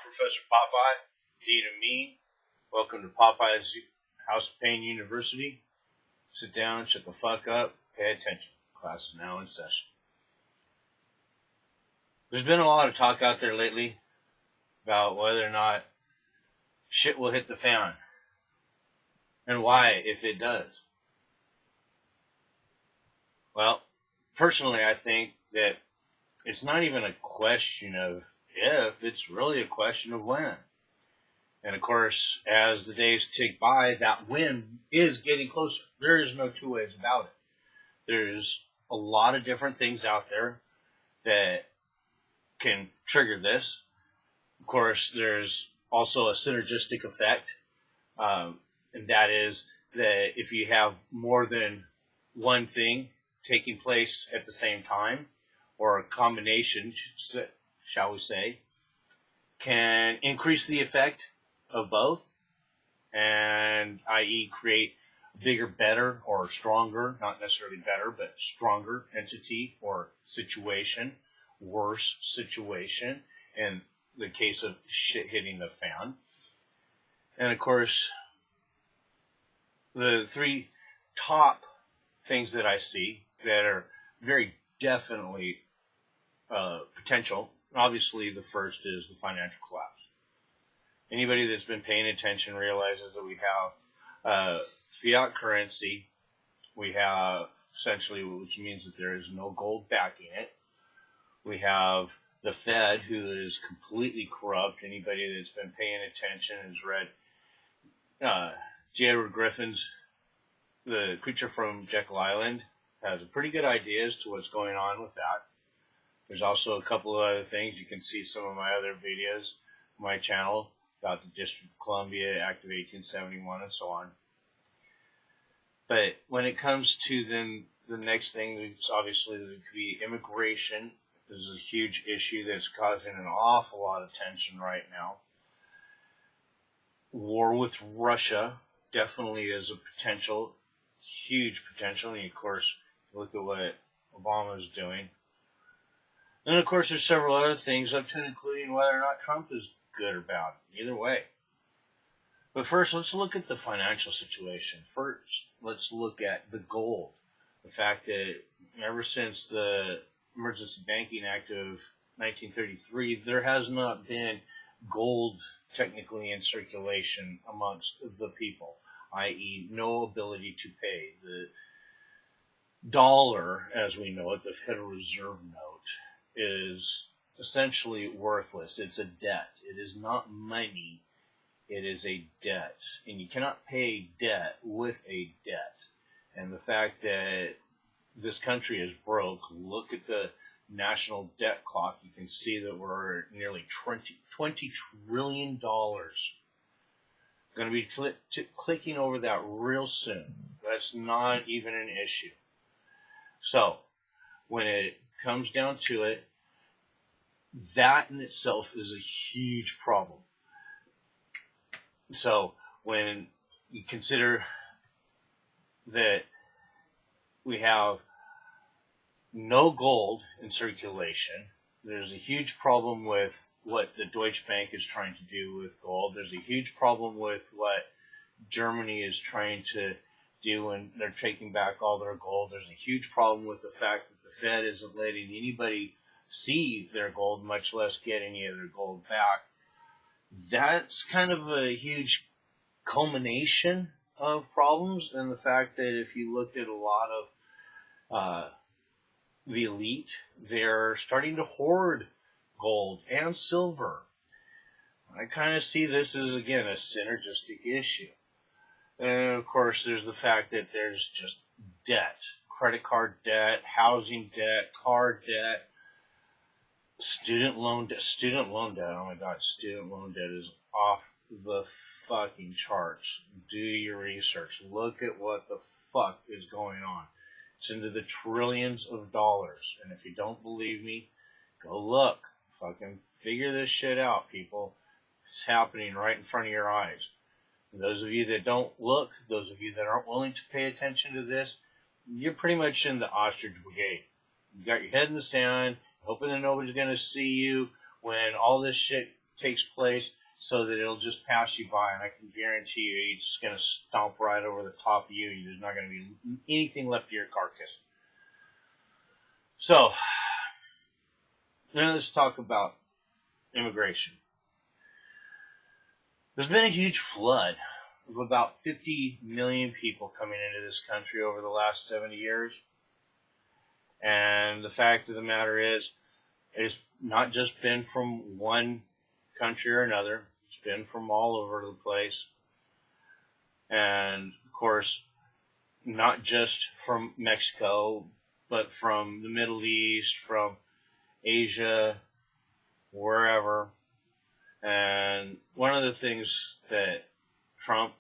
Professor Popeye, Dean of Mean. Welcome to Popeye's House of Pain University. Sit down, shut the fuck up, pay attention. Class is now in session. There's been a lot of talk out there lately about whether or not shit will hit the fan. And why, if it does. Well, personally, I think that it's not even a question of if, it's really a question of when. And of course, as the days tick by, that when is getting closer. There is no two ways about it. There's a lot of different things out there that can trigger this. Of course, there's also a synergistic effect, and that is that if you have more than one thing taking place at the same time, or a combination, shall we say, can increase the effect of both, and i.e. create a bigger, better, or stronger, not necessarily better, but stronger entity or situation, worse situation, in the case of shit hitting the fan. And of course, the three top things that I see that are very definitely potential. Obviously, the first is the financial collapse. Anybody that's been paying attention realizes that we have fiat currency. We have essentially, which means that there is no gold backing it. We have the Fed, who is completely corrupt. Anybody that's been paying attention has read J. Edward Griffin's The Creature from Jekyll Island. Has a pretty good idea as to what's going on with that. There's also a couple of other things. You can see some of my other videos on my channel about the District of Columbia, Act of 1871, and so on. But when it comes to then the next thing, it's obviously there could be immigration. This is a huge issue that's causing an awful lot of tension right now. War with Russia definitely is a potential, huge potential. And of course, look at what Obama is doing. And of course, there's several other things up to and including whether or not Trump is good or bad. Either way. But first, let's look at the financial situation. First, let's look at the gold. The fact that ever since the Emergency Banking Act of 1933, there has not been gold technically in circulation amongst the people, i.e. no ability to pay. The dollar, as we know it, the Federal Reserve note, is essentially worthless. It's a debt. It is not money. It is a debt. And you cannot pay debt with a debt. And the fact that this country is broke, look at the national debt clock. You can see that we're nearly $20 trillion. Going to be clicking over that real soon. That's not even an issue. So, when it comes down to it, that in itself is a huge problem. So, when you consider that we have no gold in circulation, there's a huge problem with what the Deutsche Bank is trying to do with gold. There's a huge problem with what Germany is trying to do when they're taking back all their gold. There's a huge problem with the fact that the Fed isn't letting anybody see their gold, much less get any of their gold back. That's kind of a huge culmination of problems, and the fact that if you looked at a lot of the elite, they're starting to hoard gold and silver. I kind of see this as, again, a synergistic issue. And of course, there's the fact that there's just debt, credit card debt, housing debt, car debt, student loan debt. Oh my God, student loan debt is off the fucking charts. Do your research. Look at what the fuck is going on. It's into the trillions of dollars. And if you don't believe me, go look. Fucking figure this shit out, people. It's happening right in front of your eyes. And those of you that don't look, those of you that aren't willing to pay attention to this, you're pretty much in the ostrich brigade. You got your head in the sand, hoping that nobody's going to see you when all this shit takes place so that it'll just pass you by, and I can guarantee you it's just going to stomp right over the top of you. There's not going to be anything left of your carcass. So, now let's talk about immigration. There's been a huge flood of about 50 million people coming into this country over the last 70 years. And the fact of the matter is, it's not just been from one country or another. It's been from all over the place. And, of course, not just from Mexico, but from the Middle East, from Asia, wherever. And one of the things that Trump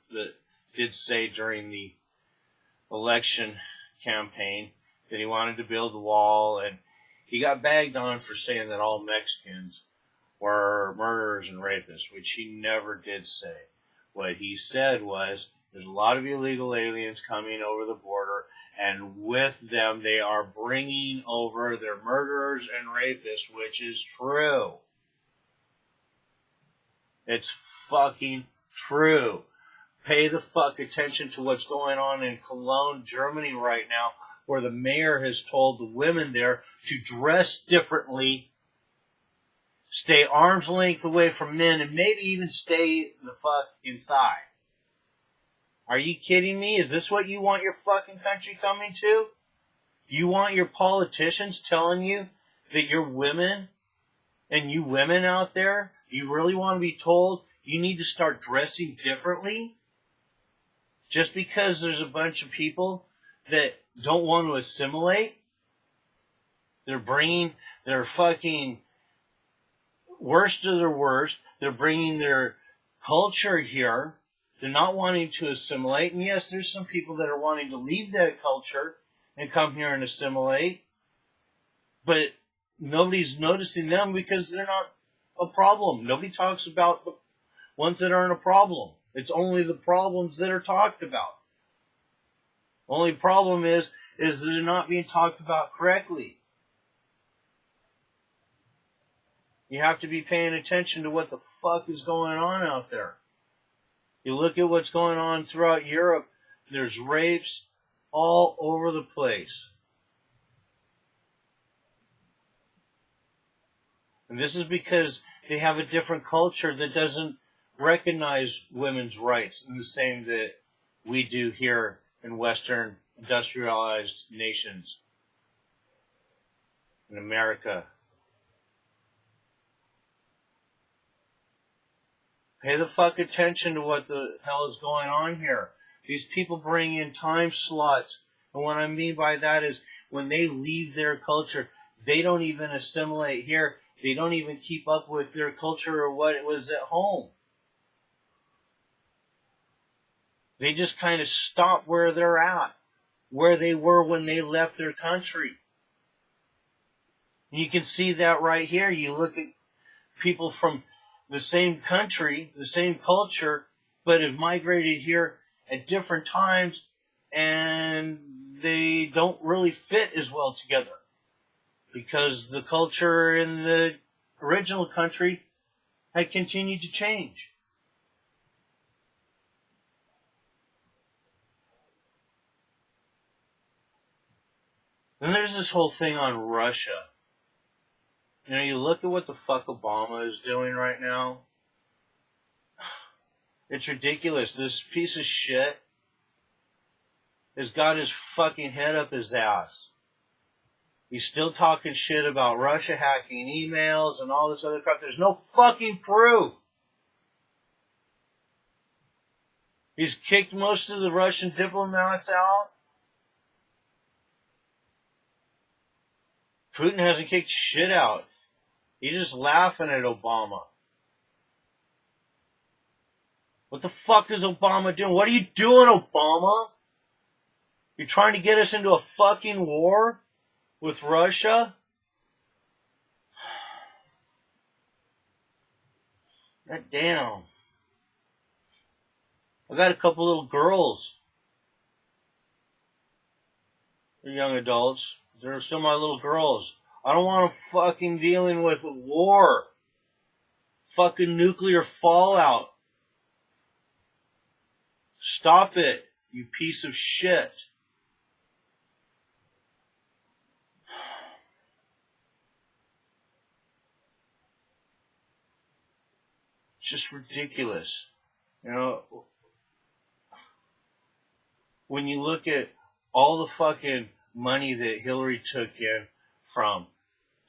did say during the election campaign, that he wanted to build the wall, and he got bagged on for saying that all Mexicans were murderers and rapists, which he never did say. What he said was, there's a lot of illegal aliens coming over the border, and with them they are bringing over their murderers and rapists, which is true. It's fucking true. Pay the fuck attention to what's going on in Cologne, Germany right now, where the mayor has told the women there to dress differently, stay arm's length away from men, and maybe even stay the fuck inside. Are you kidding me? Is this what you want your fucking country coming to? You want your politicians telling you that you're women, and you women out there, you really want to be told you need to start dressing differently? Just because there's a bunch of people that don't want to assimilate? They're bringing their fucking worst of their worst. They're bringing their culture here. They're not wanting to assimilate. And yes, there's some people that are wanting to leave that culture and come here and assimilate. But nobody's noticing them because they're not a problem. Nobody talks about the ones that aren't a problem. It's only the problems that are talked about. Only problem is that they're not being talked about correctly. You have to be paying attention to what the fuck is going on out there. You look at what's going on throughout Europe, there's rapes all over the place. And this is because they have a different culture that doesn't recognize women's rights in the same that we do here in Western industrialized nations in America. Pay the fuck attention to what the hell is going on here. These people bring in time slots. And what I mean by that is when they leave their culture, they don't even assimilate here. They don't even keep up with their culture or what it was at home. They just kind of stop where they're at, where they were when they left their country. And you can see that right here. You look at people from the same country, the same culture, but have migrated here at different times, and they don't really fit as well together because the culture in the original country had continued to change. Then there's this whole thing on Russia. You know, you look at what the fuck Obama is doing right now. It's ridiculous. This piece of shit has got his fucking head up his ass. He's still talking shit about Russia hacking emails and all this other crap. There's no fucking proof. He's kicked most of the Russian diplomats out. Putin hasn't kicked shit out. He's just laughing at Obama. What the fuck is Obama doing? What are you doing, Obama? You're trying to get us into a fucking war with Russia? God damn. I got a couple little girls. They're young adults. They're still my little girls. I don't want them fucking dealing with a war. fucking nuclear fallout. Stop it, you piece of shit. It's just ridiculous. You know, when you look at all the fucking money that Hillary took in from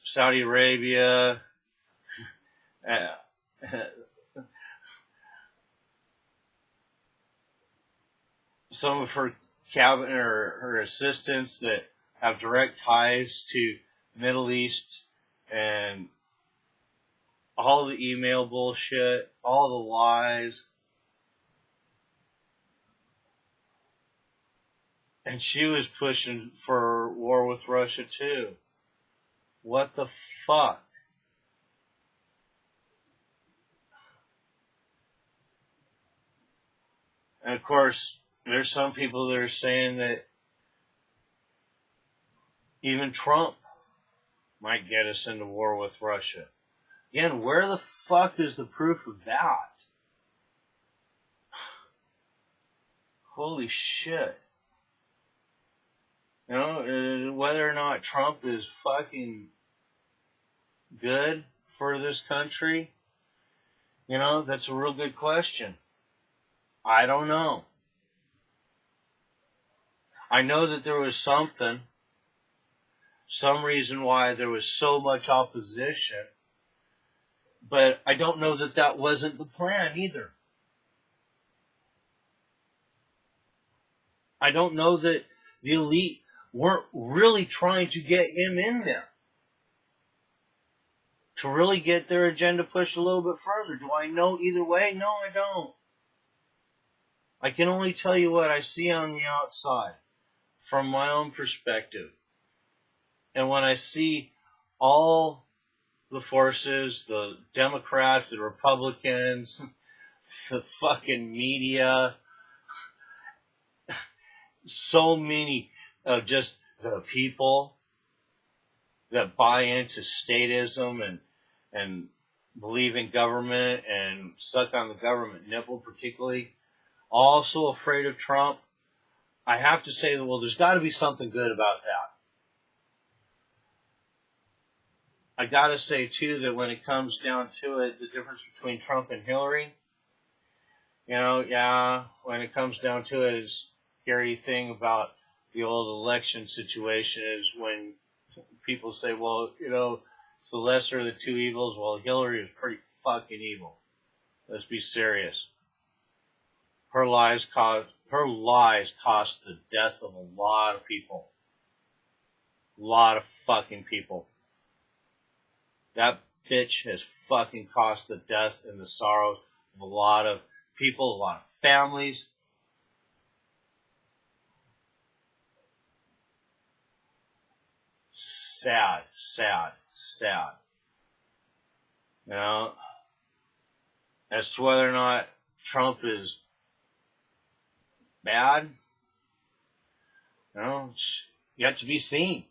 Saudi Arabia, some of her cabinet or her assistants that have direct ties to Middle East, and all the email bullshit, all the lies. And she was pushing for war with Russia too. What the fuck? And of course, there's some people that are saying that even Trump might get us into war with Russia. Again, where the fuck is the proof of that? Holy shit. You know, whether or not Trump is fucking good for this country, you know, that's a real good question. I don't know. I know that there was some reason why there was so much opposition, but I don't know that that wasn't the plan either. I don't know that the elite weren't really trying to get him in there, to really get their agenda pushed a little bit further. Do I know either way? No, I don't. I can only tell you what I see on the outside from my own perspective. And when I see all the forces, the Democrats, the Republicans, the fucking media, so many of just the people that buy into statism and believe in government and suck on the government nipple particularly, also afraid of Trump, I have to say that, well, there's got to be something good about that. I got to say, too, that when it comes down to it, the difference between Trump and Hillary, you know, yeah, when it comes down to it, is scary thing about the old election situation is when people say, well, you know, it's the lesser of the two evils. Well, Hillary is pretty fucking evil. Let's be serious. Her lies cost the deaths of a lot of people. A lot of fucking people. That bitch has fucking cost the deaths and the sorrows of a lot of people, a lot of families. Sad, sad, sad. You know, as to whether or not Trump is bad, you know, it's yet to be seen.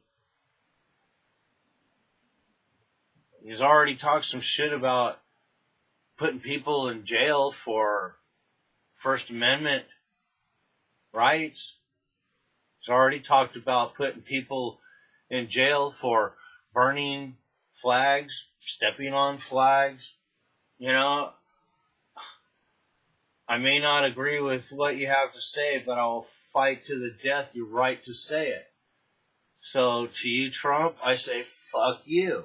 He's already talked some shit about putting people in jail for First Amendment rights. He's already talked about putting people in jail for burning flags, stepping on flags. You know, I may not agree with what you have to say, but I'll fight to the death your right to say it. So to you, Trump, I say, fuck you.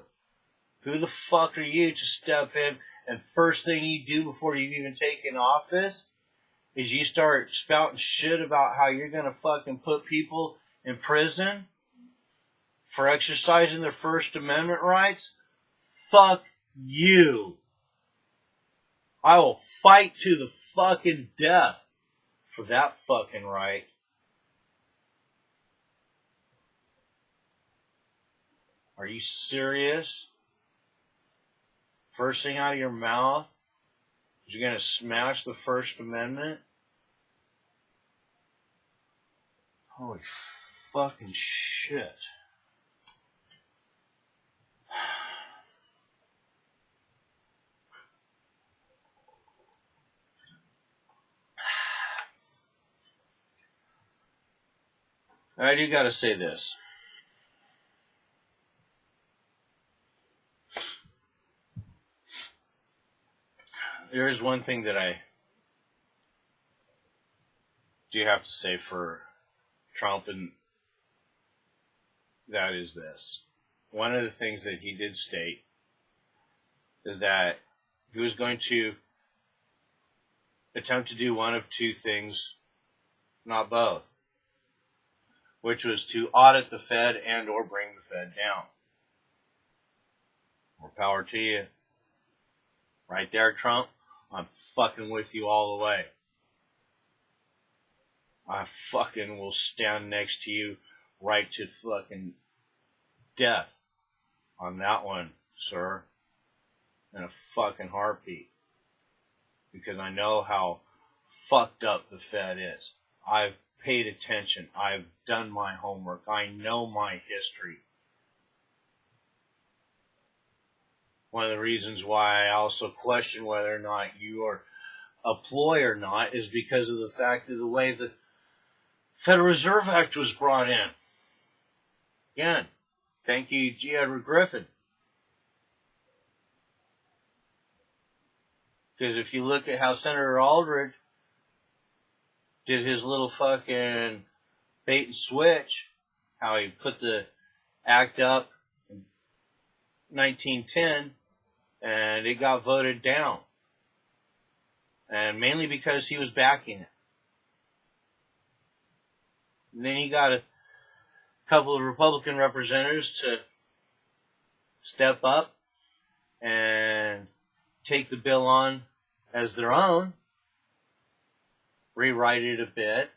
Who the fuck are you to step in and first thing you do before you even take in office is you start spouting shit about how you're going to fucking put people in prison for exercising their First Amendment rights? Fuck you. I will fight to the fucking death for that fucking right. Are you serious? First thing out of your mouth is you're going to smash the First Amendment? Holy fucking shit. I do gotta say this. There is one thing that I do have to say for Trump, and that is this. One of the things that he did state is that he was going to attempt to do one of two things, not both, which was to audit the Fed and or bring the Fed down. More power to you. Right there, Trump. I'm fucking with you all the way. I fucking will stand next to you right to fucking death on that one, sir. In a fucking heartbeat. Because I know how fucked up the Fed is. I've paid attention. I've done my homework. I know my history. One of the reasons why I also question whether or not you are a ploy or not is because of the fact of the way the Federal Reserve Act was brought in. Again, thank you, G. Edward Griffin. Because if you look at how Senator Aldridge did his little fucking bait and switch, how he put the act up in 1910, and it got voted down. And mainly because he was backing it. And then he got a couple of Republican representatives to step up and take the bill on as their own, rewrite it a bit,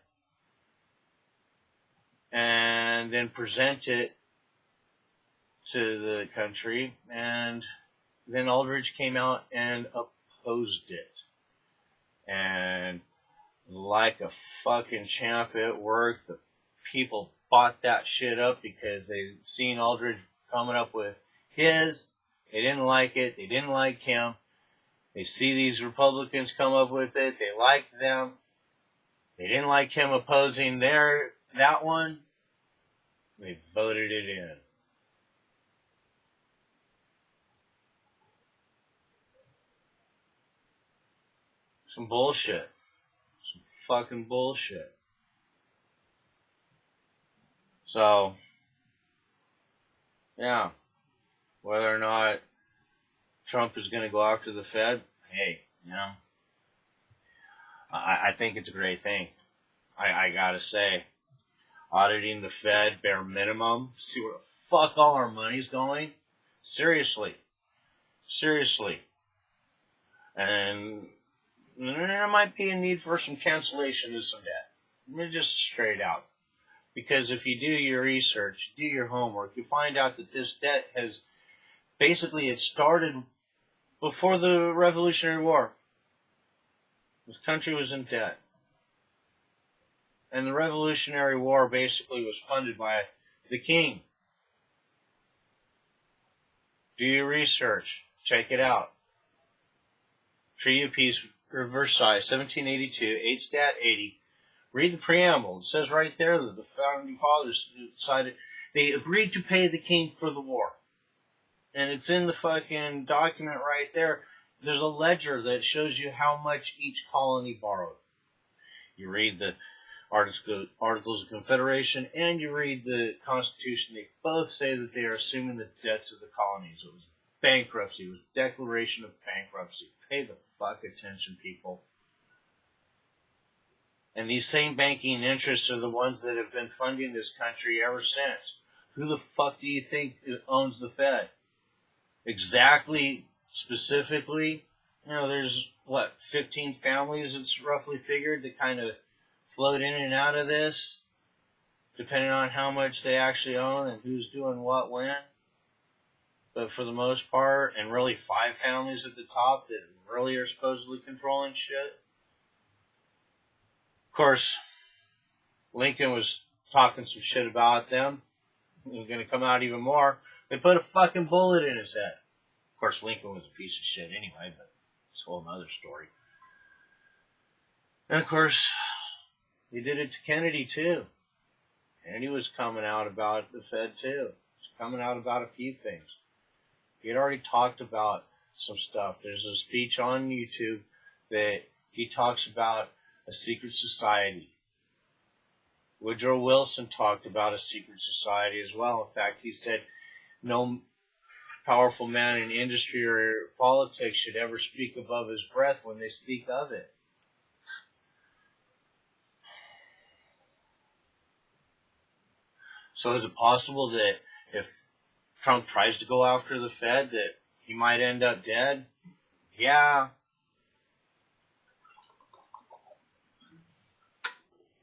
and then present it to the country. And then Aldridge came out and opposed it. And like a fucking champ, it worked. The people bought that shit up because they seen Aldridge coming up with his. They didn't like it. They didn't like him. They see these Republicans come up with it. They liked them. They didn't like him opposing that one. They voted it in. Some bullshit. Some fucking bullshit. So, yeah. Whether or not Trump is going to go after the Fed, hey, you know, I think it's a great thing. I gotta say, auditing the Fed, bare minimum, see where the fuck all our money's going. Seriously. And there might be a need for some cancellation of some debt. I mean, just straight out. Because if you do your research, do your homework, you find out that this debt has basically, it started before the Revolutionary War. This country was in debt. And the Revolutionary War basically was funded by the king. Do your research. Check it out. Treaty of Peace, Versailles, 1782, 8 Stat 80. Read the preamble. It says right there that the founding fathers decided they agreed to pay the king for the war. And it's in the fucking document right there. There's a ledger that shows you how much each colony borrowed. You read the Articles of Confederation and you read the Constitution. They both say that they are assuming the debts of the colonies. It was bankruptcy. It was declaration of bankruptcy. Pay the fuck attention, people. And these same banking interests are the ones that have been funding this country ever since. Who the fuck do you think owns the Fed? Exactly, specifically, you know, there's, 15 families, it's roughly figured, that kind of float in and out of this, depending on how much they actually own and who's doing what when. But for the most part, and really 5 families at the top that really are supposedly controlling shit. Of course, Lincoln was talking some shit about them. He's going to come out even more. They put a fucking bullet in his head. Of course, Lincoln was a piece of shit anyway, but it's a whole other story. And of course, they did it to Kennedy too. And he was coming out about the Fed too. He was coming out about a few things. He had already talked about some stuff. There's a speech on YouTube that he talks about a secret society. Woodrow Wilson talked about a secret society as well. In fact, he said no powerful man in industry or politics should ever speak above his breath when they speak of it. So is it possible that if Trump tries to go after the Fed that he might end up dead? Yeah.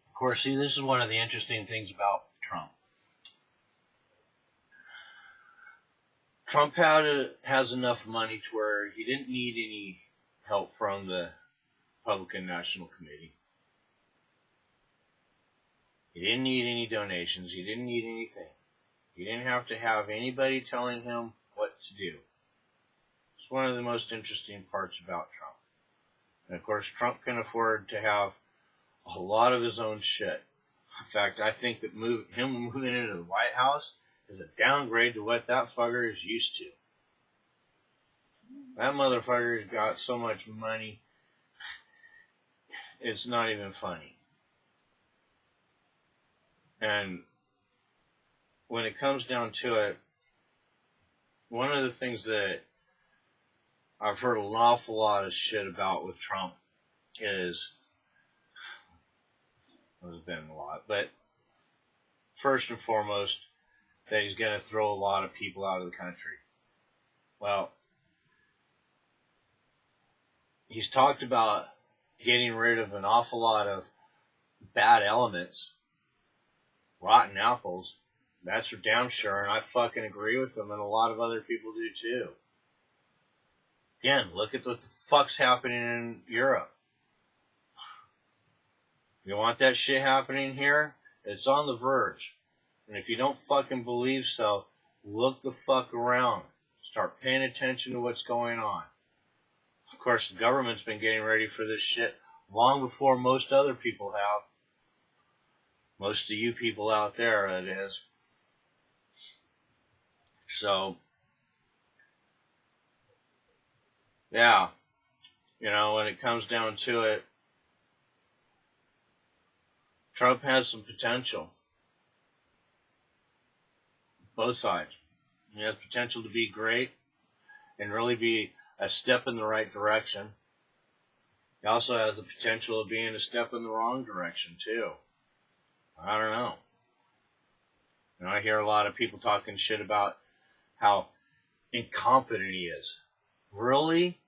Of course, see, this is one of the interesting things about Trump. Trump has enough money to where he didn't need any help from the Republican National Committee. He didn't need any donations. He didn't need anything. He didn't have to have anybody telling him what to do. It's one of the most interesting parts about Trump. And of course, Trump can afford to have a lot of his own shit. In fact, I think that him moving into the White House is a downgrade to what that fucker is used to. That motherfucker's got so much money, it's not even funny. And when it comes down to it, one of the things that I've heard an awful lot of shit about with Trump is, there's been a lot, but first and foremost, that he's going to throw a lot of people out of the country. Well, he's talked about getting rid of an awful lot of bad elements, rotten apples. That's for damn sure, and I fucking agree with him, and a lot of other people do too. Again, look at what the fuck's happening in Europe. You want that shit happening here? It's on the verge. And if you don't fucking believe so, look the fuck around. Start paying attention to what's going on. Of course, the government's been getting ready for this shit long before most other people have. Most of you people out there, it is. So, yeah, you know, when it comes down to it, Trump has some potential. Both sides. He has potential to be great and really be a step in the right direction. He also has the potential of being a step in the wrong direction, too. I don't know. You know, I hear a lot of people talking shit about how incompetent he is. Really?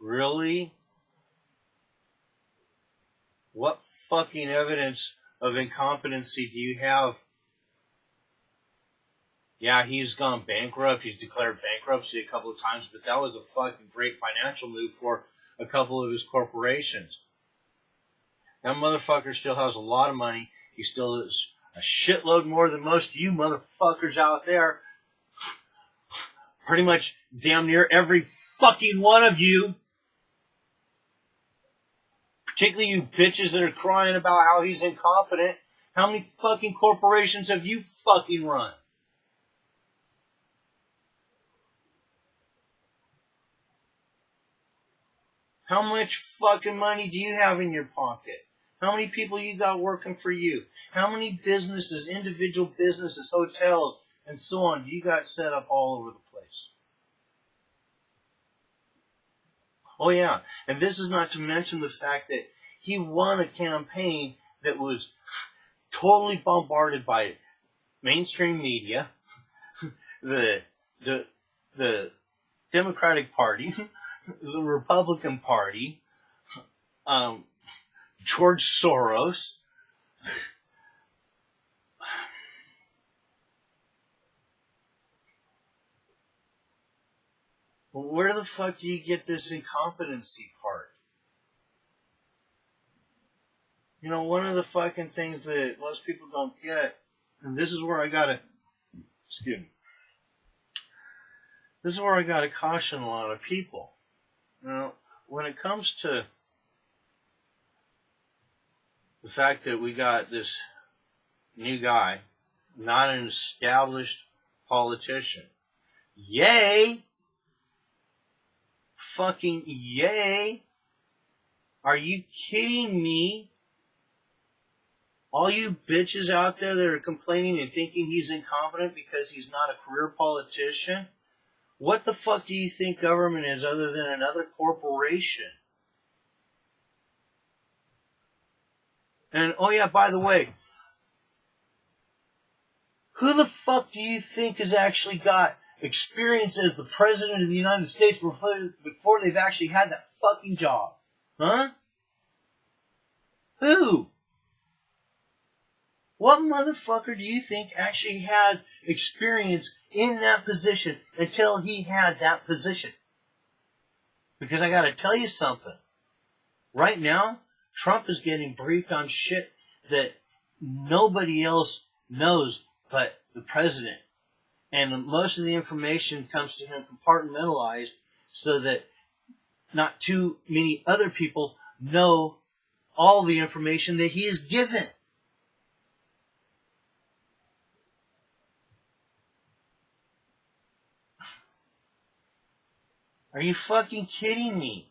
Really? What fucking evidence of incompetency do you have? Yeah, he's gone bankrupt. He's declared bankruptcy a couple of times, but that was a fucking great financial move for a couple of his corporations. That motherfucker still has a lot of money. He still is a shitload more than most of you motherfuckers out there. Pretty much damn near every fucking one of you. Particularly you bitches that are crying about how he's incompetent. How many fucking corporations have you fucking run? How much fucking money do you have in your pocket? How many people you got working for you? How many businesses, individual businesses, hotels, and so on do you got set up all over the place? Oh yeah, and this is not to mention the fact that he won a campaign that was totally bombarded by mainstream media, the Democratic Party, the Republican Party, George Soros. Where the fuck do you get this incompetency part? You know, one of the fucking things that most people don't get, and this is where I gotta, excuse me, this is where I gotta caution a lot of people. You know, when it comes to the fact that we got this new guy, not an established politician. Yay! Fucking yay! Are you kidding me? All you bitches out there that are complaining and thinking he's incompetent because he's not a career politician, what the fuck do you think government is other than another corporation? And, oh yeah, by the way, who the fuck do you think has actually got experience as the President of the United States before they've actually had that fucking job? Huh? Who? What motherfucker do you think actually had experience in that position until he had that position? Because I gotta tell you something. Right now, Trump is getting briefed on shit that nobody else knows but the president. And most of the information comes to him compartmentalized so that not too many other people know all the information that he is given. Are you fucking kidding me?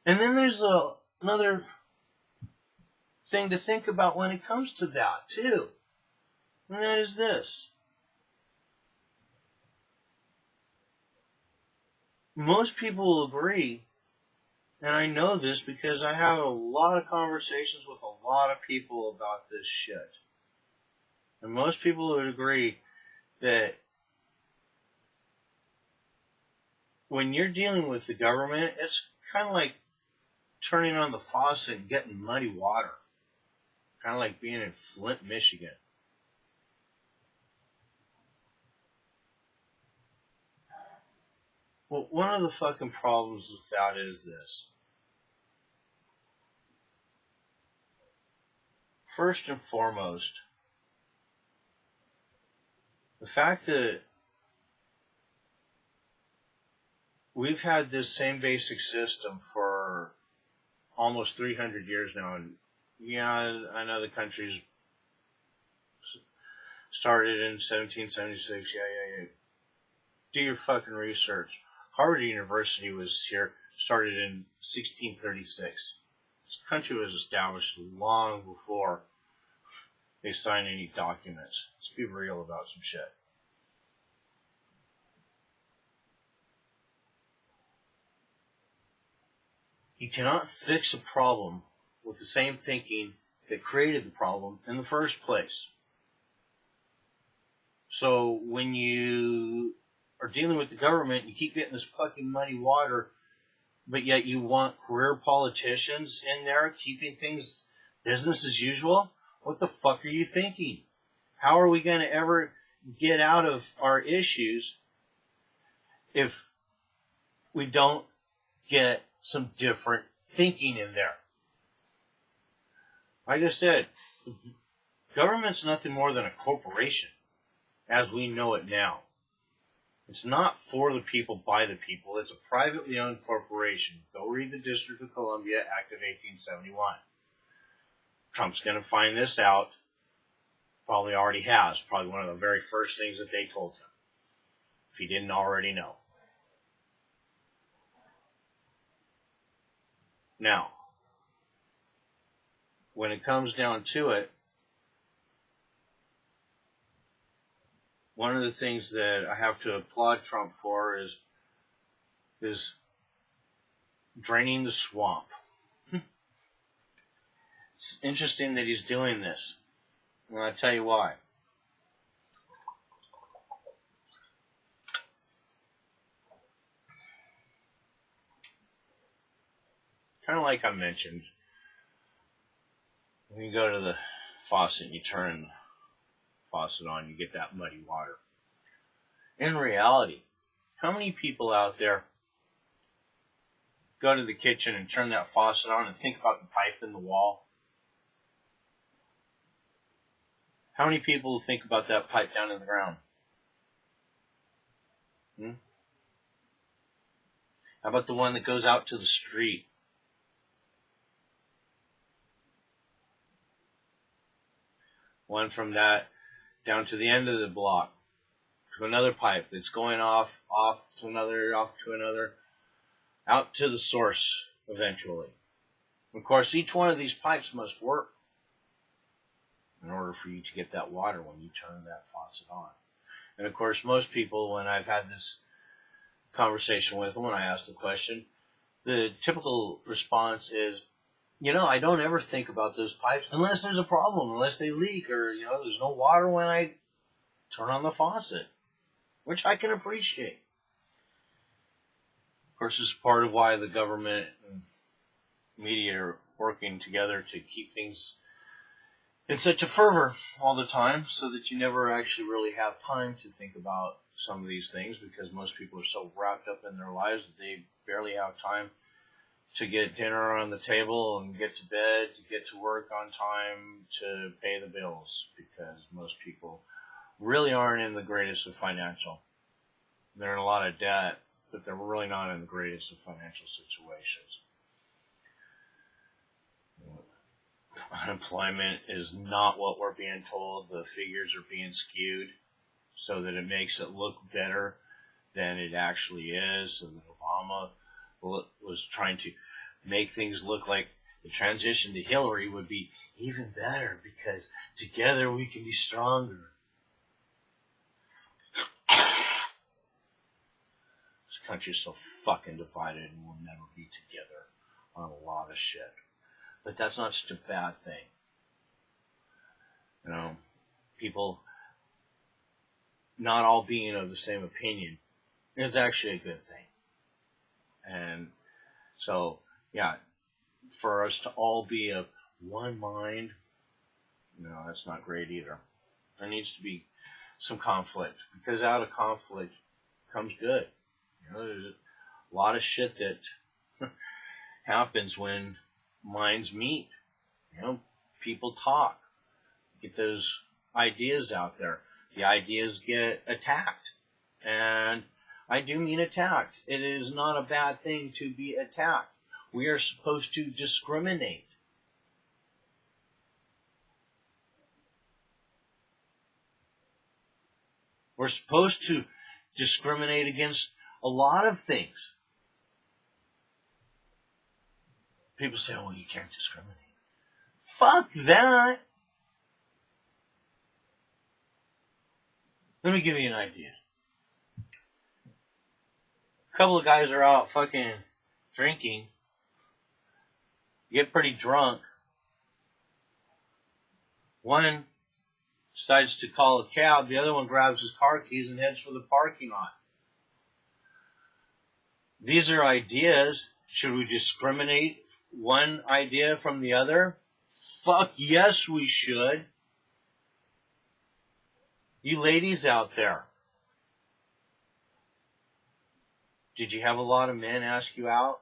And then there's another thing to think about when it comes to that, too. And that is this. Most people will agree, and I know this because I have a lot of conversations with a lot of people about this shit. And most people would agree that when you're dealing with the government, it's kind of like turning on the faucet and getting muddy water. Kind of like being in Flint, Michigan. Well, one of the fucking problems with that is this. First and foremost, the fact that we've had this same basic system for almost 300 years now, and yeah, I know the country's started in 1776, yeah. Do your fucking research. Harvard University was here, started in 1636. This country was established long before they signed any documents. Let's be real about some shit. You cannot fix a problem with the same thinking that created the problem in the first place. So when you are dealing with the government, you keep getting this fucking muddy water, but yet you want career politicians in there keeping things business as usual? What the fuck are you thinking? How are we going to ever get out of our issues if we don't get some different thinking in there? Like I said, government's nothing more than a corporation as we know it now. It's not for the people, by the people. It's a privately owned corporation. Go read the District of Columbia Act of 1871. Trump's going to find this out. Probably already has. Probably one of the very first things that they told him, if he didn't already know. Now, when it comes down to it, one of the things that I have to applaud Trump for is draining the swamp. It's interesting that he's doing this. And I'll tell you why. Kind of like I mentioned, when you go to the faucet and you turn the faucet on, you get that muddy water. In reality, how many people out there go to the kitchen and turn that faucet on and think about the pipe in the wall? How many people think about that pipe down in the ground? How about the one that goes out to the street? one from that down to the end of the block, to another pipe that's going off to another, out to the source eventually. Of course, each one of these pipes must work in order for you to get that water when you turn that faucet on. And of course, most people, when I've had this conversation with them, when I ask the question, the typical response is, I don't ever think about those pipes unless there's a problem, unless they leak, or, there's no water when I turn on the faucet, which I can appreciate. Of course, this is part of why the government and media are working together to keep things in such a fervor all the time, so that you never actually really have time to think about some of these things, because most people are so wrapped up in their lives that they barely have time to get dinner on the table and get to bed, to get to work on time, to pay the bills, because most people really aren't in the greatest of financial. They're in a lot of debt, but they're really not in the greatest of financial situations. Unemployment is not what we're being told. The figures are being skewed so that it makes it look better than it actually is. So that Obama was trying to make things look like the transition to Hillary would be even better because together we can be stronger. This country is so fucking divided and we'll never be together on a lot of shit. But that's not such a bad thing. People not all being of the same opinion is actually a good thing. And so, for us to all be of one mind, that's not great either. There needs to be some conflict, because out of conflict comes good. There's a lot of shit that happens when minds meet. People talk, get those ideas out there. The ideas get attacked, and I do mean attacked. It is not a bad thing to be attacked. We are supposed to discriminate. We're supposed to discriminate against a lot of things. People say, oh, you can't discriminate. Fuck that. Let me give you an idea. A couple of guys are out fucking drinking, get pretty drunk. One decides to call a cab, the other one grabs his car keys and heads for the parking lot. These are ideas. Should we discriminate one idea from the other? Fuck yes, we should. You ladies out there, did you have a lot of men ask you out?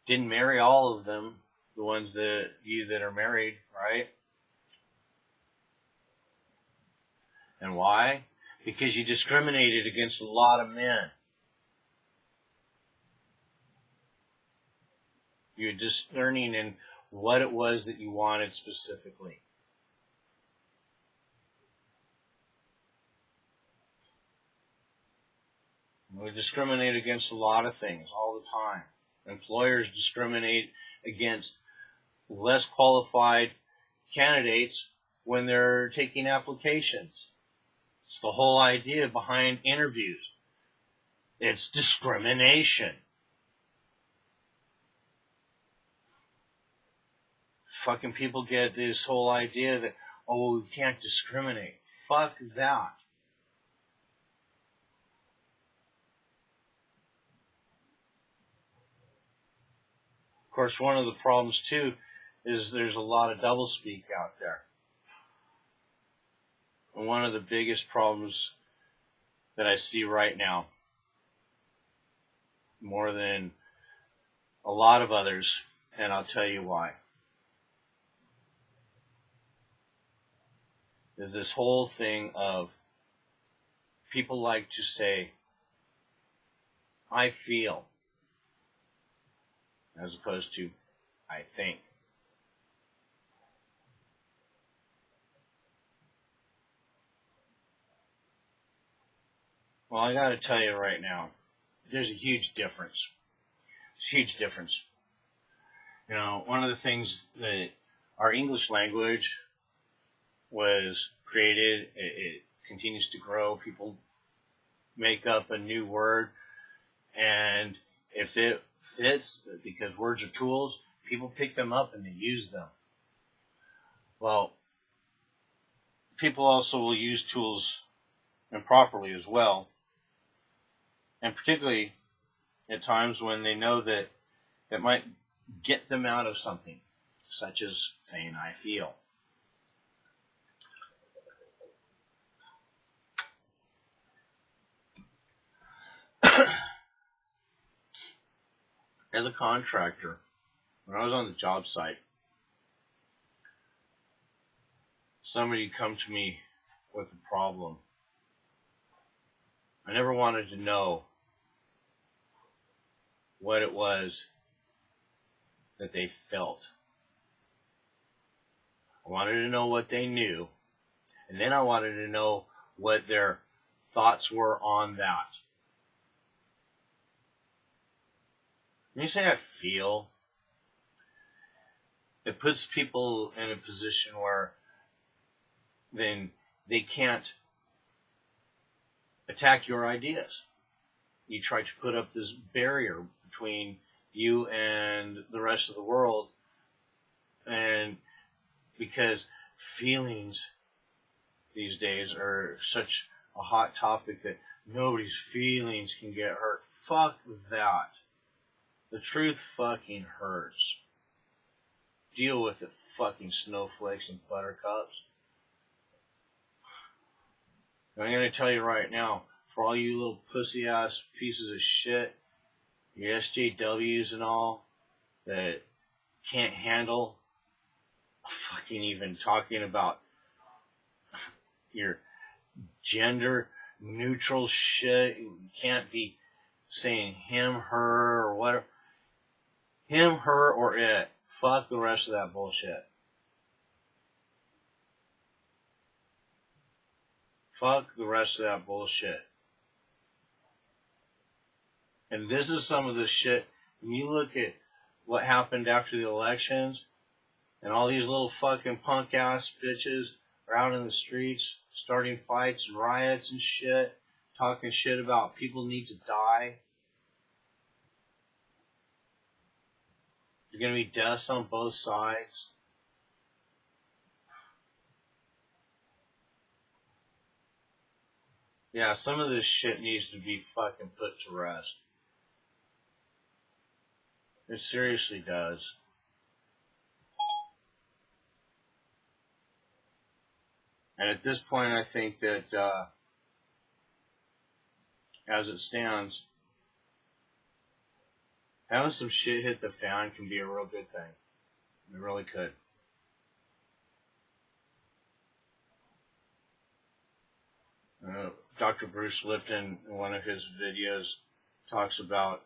Didn't marry all of them, the ones that are married, right? And why? Because you discriminated against a lot of men. You're discerning in what it was that you wanted specifically. We discriminate against a lot of things all the time. Employers discriminate against less qualified candidates when they're taking applications. It's the whole idea behind interviews. It's discrimination. Fucking people get this whole idea that, oh, we can't discriminate. Fuck that. Of course, one of the problems, too, is there's a lot of doublespeak out there. And one of the biggest problems that I see right now, more than a lot of others, and I'll tell you why, is this whole thing of people like to say, I feel, as opposed to I think. Well, I got to tell you right now, there's a huge difference. Huge difference. One of the things that our English language was created, it continues to grow. People make up a new word, and if it fits, because words are tools, people pick them up and they use them. Well, people also will use tools improperly as well, and particularly at times when they know that it might get them out of something, such as saying I feel. As a contractor, when I was on the job site, somebody come to me with a problem. I never wanted to know what it was that they felt. I wanted to know what they knew, and then I wanted to know what their thoughts were on that. When you say I feel, it puts people in a position where then they can't attack your ideas. You try to put up this barrier between you and the rest of the world, and because feelings these days are such a hot topic that nobody's feelings can get hurt. Fuck that. The truth fucking hurts. Deal with it, fucking snowflakes and buttercups. I'm going to tell you right now, for all you little pussy ass pieces of shit, your SJWs and all, that can't handle fucking even talking about your gender neutral shit. You can't be saying him, her, or whatever. Him, her, or it. Fuck the rest of that bullshit. Fuck the rest of that bullshit. And this is some of the shit. When you look at what happened after the elections, and all these little fucking punk ass bitches are out in the streets starting fights and riots and shit, talking shit about people need to die. There's going to be deaths on both sides. Yeah, some of this shit needs to be fucking put to rest. It seriously does. And at this point, I think that as it stands, having some shit hit the fan can be a real good thing. It really could. Dr. Bruce Lipton, in one of his videos, talks about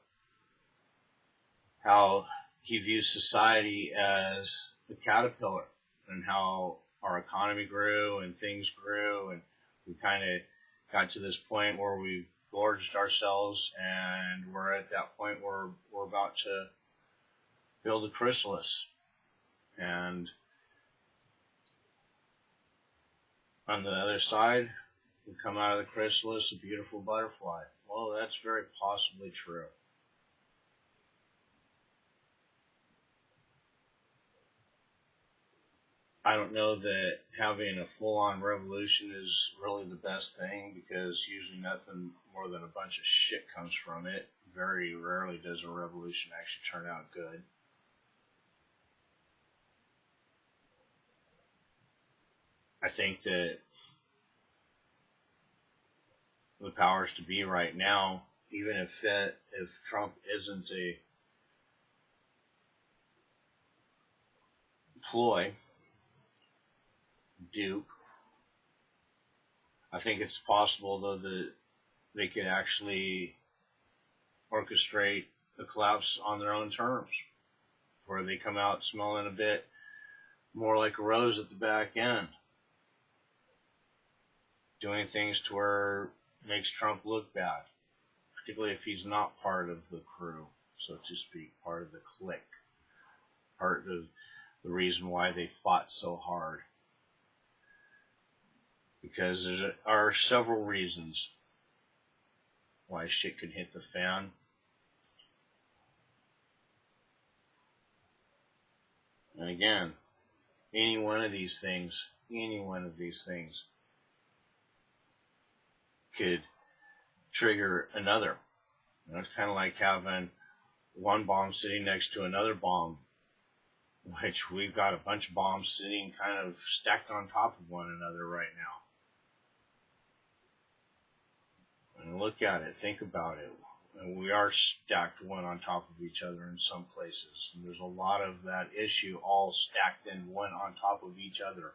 how he views society as a caterpillar and how our economy grew and things grew, and we kind of got to this point where we gorged ourselves, and we're at that point where we're about to build a chrysalis. And on the other side, we come out of the chrysalis a beautiful butterfly. Well, that's very possibly true. I don't know that having a full-on revolution is really the best thing, because usually nothing more than a bunch of shit comes from it. Very rarely does a revolution actually turn out good. I think that the powers to be right now, even if Trump isn't a ploy, dupe, I think it's possible, though, that they could actually orchestrate a collapse on their own terms, where they come out smelling a bit more like a rose at the back end, doing things to where makes Trump look bad, particularly if he's not part of the crew, so to speak, part of the clique, part of the reason why they fought so hard. Because there are several reasons why shit could hit the fan. And again, any one of these things could trigger another. You know, it's kind of like having one bomb sitting next to another bomb, which we've got a bunch of bombs sitting kind of stacked on top of one another right now. And look at it, think about it. And we are stacked one on top of each other in some places. And there's a lot of that issue all stacked in one on top of each other.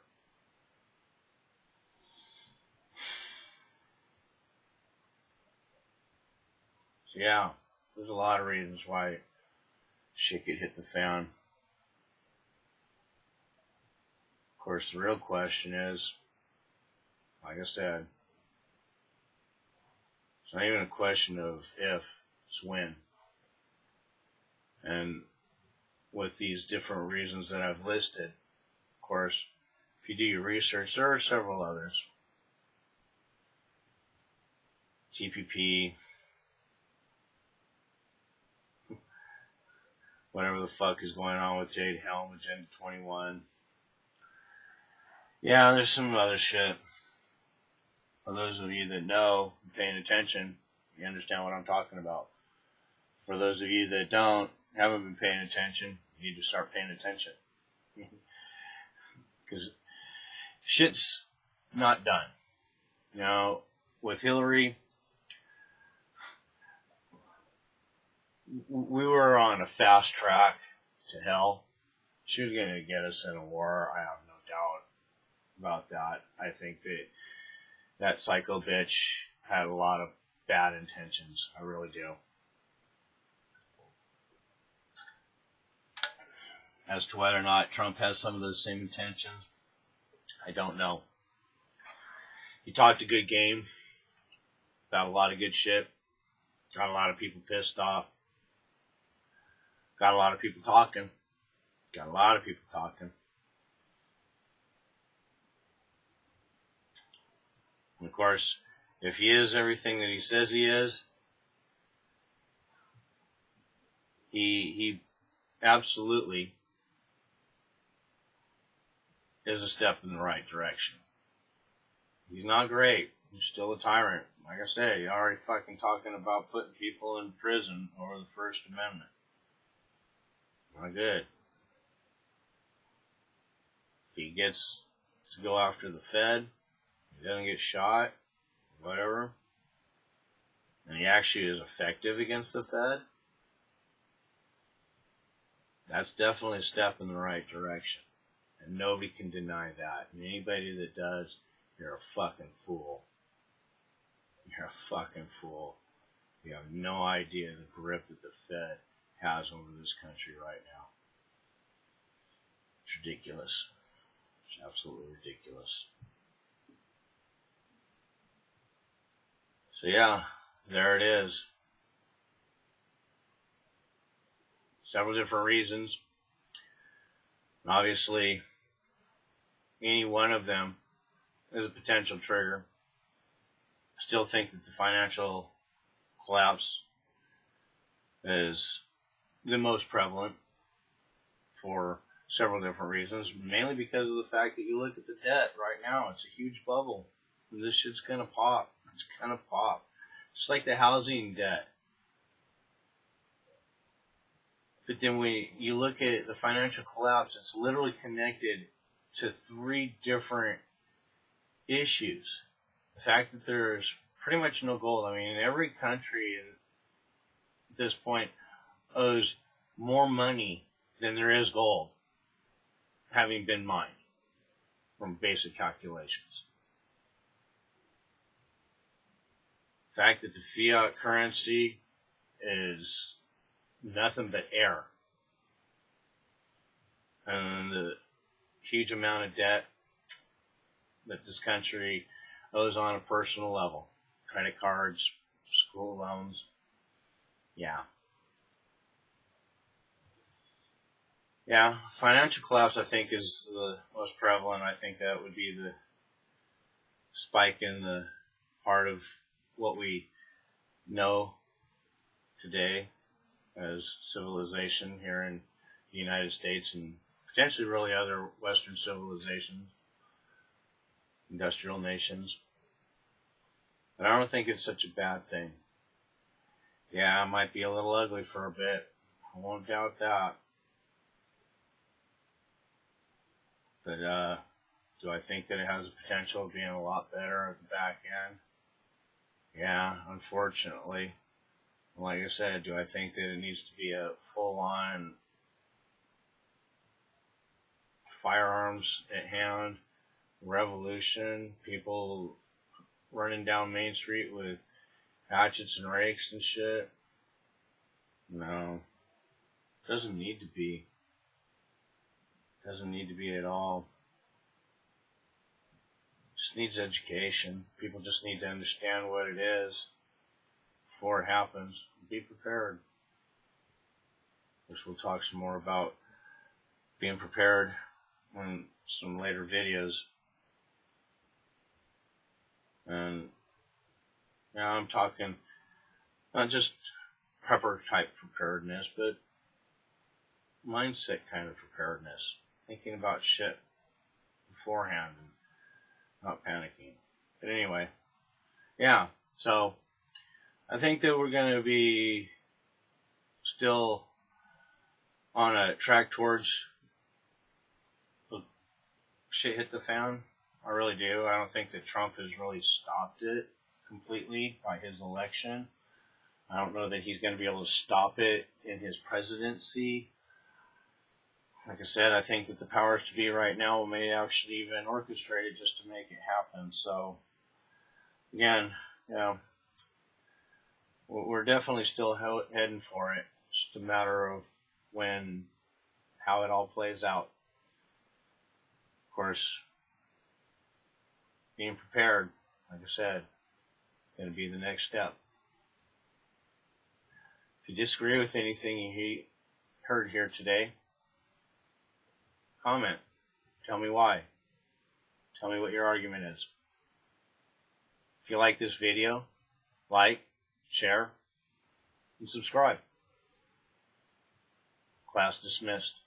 So yeah, there's a lot of reasons why shit could hit the fan. Of course, the real question is, like I said, it's not even a question of if, it's when. And with these different reasons that I've listed, of course, if you do your research, there are several others. TPP, whatever the fuck is going on with Jade Helm, Agenda 21. Yeah, there's some other shit. For those of you that know, paying attention, you understand what I'm talking about. For those of you that don't, haven't been paying attention, you need to start paying attention. Because shit's not done. You know, with Hillary, we were on a fast track to hell. She was going to get us in a war. I have no doubt about that. I think that psycho bitch had a lot of bad intentions. I really do. As to whether or not Trump has some of those same intentions, I don't know. He talked a good game about a lot of good shit. Got a lot of people pissed off. Got a lot of people talking. And of course, if he is everything that he says he is, he absolutely is a step in the right direction. He's not great. He's still a tyrant. Like I said, you're already fucking talking about putting people in prison over the First Amendment. Not good. If he gets to go after the Fed, he doesn't get shot, whatever, and he actually is effective against the Fed, that's definitely a step in the right direction. And nobody can deny that. And anybody that does, you're a fucking fool. You're a fucking fool. You have no idea the grip that the Fed has over this country right now. It's ridiculous. It's absolutely ridiculous. So yeah, there it is. Several different reasons. Obviously, any one of them is a potential trigger. I still think that the financial collapse is the most prevalent for several different reasons, mainly because of the fact that you look at the debt right now. It's a huge bubble. And this shit's going to pop. It's going to pop. Just like the housing debt. But then when you look at the financial collapse, it's literally connected to 3 different issues. The fact that there's pretty much no gold. I mean, every country at this point owes more money than there is gold, having been mined from basic calculations. The fact that the fiat currency is nothing but air. And the huge amount of debt that this country owes on a personal level. credit cards, school loans. Yeah. Yeah, financial collapse I think is the most prevalent. I think that would be the spike in the heart of what we know today as civilization here in the United States and potentially really other Western civilizations, industrial nations. But I don't think it's such a bad thing. Yeah, it might be a little ugly for a bit. I won't doubt that. But do I think that it has the potential of being a lot better at the back end? Yeah, unfortunately. Like I said, do I think that it needs to be a full-on firearms at hand revolution? People running down Main Street with hatchets and rakes and shit? No. Doesn't need to be. Doesn't need to be at all. Just needs education. People just need to understand what it is before it happens. Be prepared. Which we'll talk some more about being prepared in some later videos. And now I'm talking not just prepper type preparedness, but mindset kind of preparedness. Thinking about shit beforehand and not panicking. But anyway, yeah, so I think that we're going to be still on a track towards shit hit the fan. I really do. I don't think that Trump has really stopped it completely by his election. I don't know that he's going to be able to stop it in his presidency. Like I said, I think that the powers to be right now may actually even orchestrate it just to make it happen. So, again, you know, we're definitely still heading for it. It's just a matter of when, how it all plays out. Of course, being prepared, like I said, is going to be the next step. If you disagree with anything you heard here today, comment. Tell me why. Tell me what your argument is. If you like this video, like, share, and subscribe. Class dismissed.